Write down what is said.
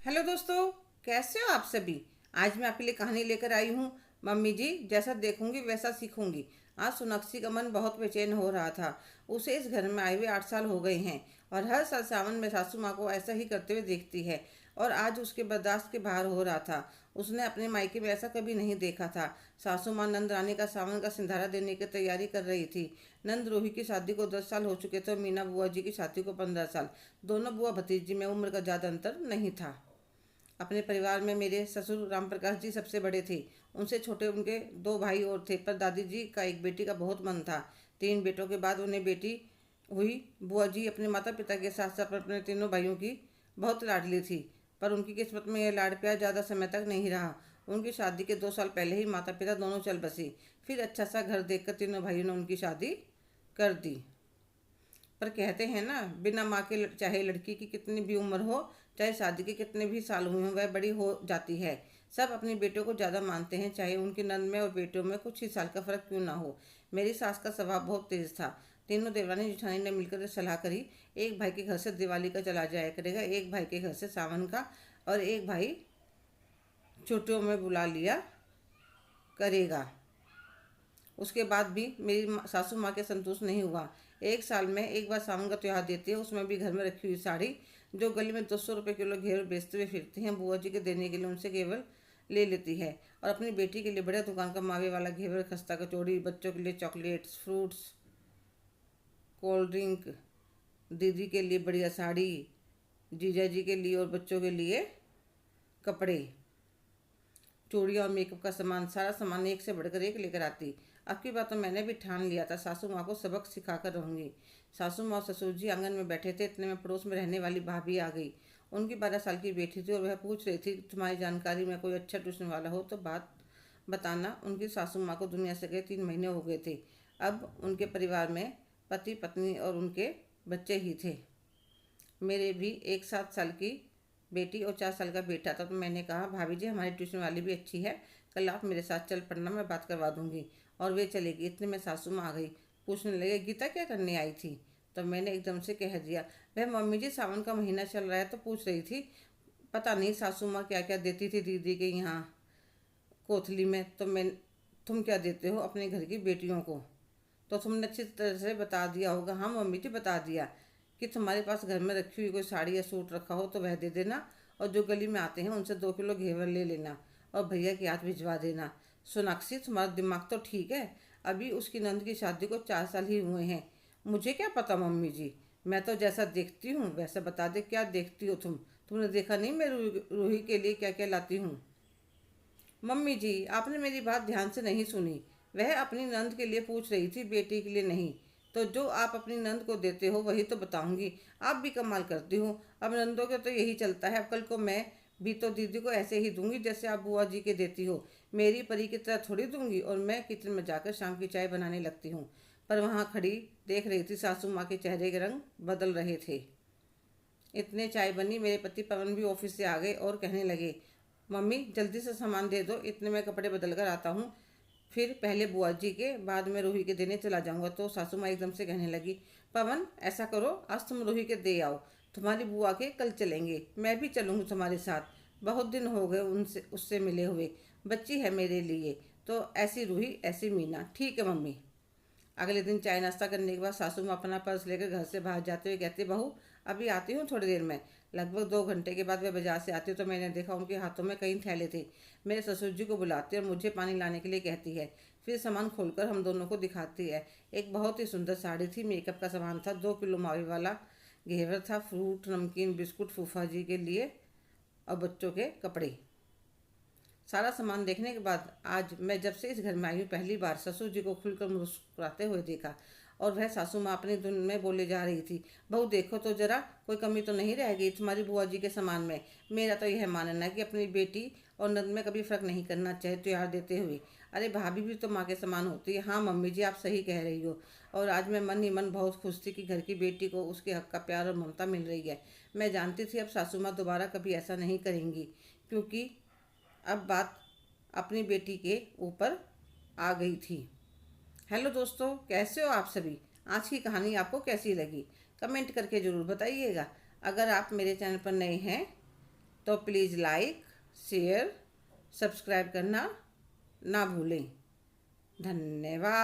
Hello दोस्तों, कैसे हो आप सभी। आज मैं आपके लिए कहानी लेकर आई हूँ। मम्मी जी जैसा देखूंगी वैसा सीखूंगी। आज सोनाक्षी का मन बहुत बेचैन हो रहा था। उसे इस घर में आए हुए 8 साल हो गए हैं और हर साल सावन में सासू माँ को ऐसा ही करते हुए देखती है। और आज उसके बर्दाश्त के बाहर हो रहा था। उसने अपने मायके में ऐसा कभी नहीं देखा था। सासू माँ नंद रानी का सावन का सिंधारा देने की तैयारी कर रही थी। नंद रूही की शादी को 10 साल हो चुके थे और मीना बुआ जी की शादी को 15 साल। दोनों बुआ भतीजी में उम्र का ज़्यादा अंतर नहीं था। अपने परिवार में मेरे ससुर राम प्रकाश जी सबसे बड़े थे। उनसे छोटे उनके 2 भाई और थे, पर दादी जी का एक बेटी का बहुत मन था। 3 बेटों के बाद उन्हें बेटी हुई। बुआ जी अपने माता पिता के साथ साथ अपने तीनों भाइयों की बहुत लाडली थी। पर उनकी किस्मत में यह लाड प्यार ज़्यादा समय तक नहीं रहा। उनकी शादी के 2 साल पहले ही माता पिता दोनों चल बसे। फिर अच्छा सा घर देखकर तीनों भाइयों ने उनकी शादी कर दी। पर कहते हैं ना, बिना माँ के चाहे लड़की की कितनी भी उम्र हो, चाहे शादी के कितने भी साल हुए हों, वह बड़ी हो जाती है। सब अपनी बेटों को ज़्यादा मानते हैं, चाहे उनकी नंद में और बेटों में कुछ ही साल का फर्क क्यों ना हो। मेरी सास का स्वभाव बहुत तेज था। तीनों देवरानी जिठानी ने मिलकर सलाह करी। एक भाई के घर से दिवाली का चला जाया करेगा, एक भाई के घर से सावन का, और एक भाई छुट्टियों में बुला लिया करेगा। उसके बाद भी मेरी सासू माँ के संतुष्ट नहीं हुआ। एक साल में एक बार सावन का त्यौहार देती है, उसमें भी घर में रखी हुई साड़ी जो गली में 200 रुपये किलो घेवर बेचते हुए फिरती हैं, बुआ जी के देने के लिए उनसे घेवर ले लेती है। और अपनी बेटी के लिए बढ़िया दुकान का मावे वाला घेवर, खस्ता कचौड़ी, बच्चों के लिए चॉकलेट्स, फ्रूट्स, कोल्ड ड्रिंक, दीदी के लिए बढ़िया साड़ी, जीजा जी के लिए और बच्चों के लिए कपड़े, चूड़ियाँ और मेकअप का सामान, सारा सामान एक से बढ़कर एक लेकर आती। अब की बात तो मैंने भी ठान लिया था, सासू माँ को सबक सिखा कर रहूँगी। सासू माँ और ससुर जी आंगन में बैठे थे, इतने में पड़ोस में रहने वाली भाभी आ गई। उनकी 12 साल की बेटी थी और वह पूछ रही थी, तुम्हारी जानकारी में कोई अच्छा ट्यूशन वाला हो तो बात बताना। उनकी सासू माँ को दुनिया से गए 3 महीने हो गए थे। अब उनके परिवार में पति पत्नी और उनके बच्चे ही थे। मेरे भी एक 7 साल की बेटी और 4 साल का बेटा था। तो मैंने कहा, भाभी जी हमारी ट्यूशन वाली भी अच्छी है, कल आप मेरे साथ चल पड़ना, मैं बात करवा दूंगी। और वे चलेगी। इतने में सासू माँ आ गई। पूछने लगे, गीता क्या करने आई थी। तो मैंने एकदम से कह दिया, वह मम्मी जी सावन का महीना चल रहा है तो पूछ रही थी, पता नहीं सासू माँ क्या क्या देती थी दीदी के यहाँ कोथली में। तो मैं, तुम क्या देते हो अपने घर की बेटियों को। तो तुमने अच्छी तरह से बता दिया होगा। हाँ मम्मी जी बता दिया, कि तुम्हारे पास घर में रखी हुई कोई साड़ी या सूट रखा हो तो वह दे देना, और जो गली में आते हैं उनसे 2 किलो घेवर ले लेना और भैया के हाथ भिजवा देना। सोनाक्षी तुम्हारा दिमाग तो ठीक है, अभी उसकी नंद की शादी को 4 साल ही हुए हैं। मुझे क्या पता मम्मी जी, मैं तो जैसा देखती हूँ वैसा बता दे। क्या देखती हो तुमने देखा नहीं मैं रूही के लिए क्या क्या लाती हूँ। मम्मी जी आपने मेरी बात ध्यान से नहीं सुनी। वह अपनी नंद के लिए पूछ रही थी, बेटी के लिए नहीं। तो जो आप अपनी नंद को देते हो वही तो बताऊंगी। आप भी कमाल करती हो। अब नंदों के तो यही चलता है। अब कल को मैं भी तो दीदी को ऐसे ही दूंगी जैसे आप बुआ जी के देती हो। मेरी परी की तरह थोड़ी दूंगी। और मैं किचन में जाकर शाम की चाय बनाने लगती हूँ। पर वहाँ खड़ी देख रही थी, सासू माँ के चेहरे के रंग बदल रहे थे। इतने चाय बनी, मेरे पति पवन भी ऑफिस से आ गए और कहने लगे, मम्मी जल्दी से सामान दे दो, इतने में कपड़े बदल कर आता हूँ, फिर पहले बुआ जी के बाद में रूही के देने चला जाऊँगा। तो सासू माँ एकदम से कहने लगी, पवन ऐसा करो आज तुम रूही के दे आओ, तुम्हारी बुआ के कल चलेंगे, मैं भी चलूँगी तुम्हारे साथ। बहुत दिन हो गए उनसे उससे मिले हुए, बच्ची है मेरे लिए। तो ऐसी रूही ऐसी मीना, ठीक है मम्मी। अगले दिन चाय नाश्ता करने के बाद सासू माँ अपना पर्स लेकर घर से बाहर जाते हुए कहती, बहू अभी आती हूँ थोड़ी देर में। लगभग 2 घंटे के बाद वे बाजार से आती तो मैंने देखा उनके हाथों में कई थैले थे। मेरे ससुर जी को बुलाती और मुझे पानी लाने के लिए कहती है। फिर सामान खोलकर हम दोनों को दिखाती है। एक बहुत ही सुंदर साड़ी थी, मेकअप का सामान था, 2 किलो मावे वाला घेवर था, फ्रूट नमकीन बिस्कुट फूफा जी के लिए और बच्चों के कपड़े। सारा सामान देखने के बाद आज मैं जब से इस घर में आई हूँ पहली बार ससुर जी को खुलकर मुस्कुराते हुए देखा। और वह सासू माँ अपनी धुन में बोले जा रही थी, बहू देखो तो जरा, कोई कमी तो नहीं रह गई तुम्हारी बुआ जी के सामान में। मेरा तो यह मानना है कि अपनी बेटी और नंद में कभी फ़र्क नहीं करना चाहिए त्योहार देते हुए। अरे भाभी भी तो माँ के समान होती है। हाँ मम्मी जी आप सही कह रही हो। और आज मैं मन ही मन बहुत खुश थी कि घर की बेटी को उसके हक का प्यार और ममता मिल रही है। मैं जानती थी अब सासू माँ दोबारा कभी ऐसा नहीं करेंगी, क्योंकि अब बात अपनी बेटी के ऊपर आ गई थी। हेलो दोस्तों, कैसे हो आप सभी। आज की कहानी आपको कैसी लगी, कमेंट करके ज़रूर बताइएगा। अगर आप मेरे चैनल पर नए हैं तो प्लीज़ लाइक, शेयर, सब्सक्राइब करना ना भूलें। धन्यवाद।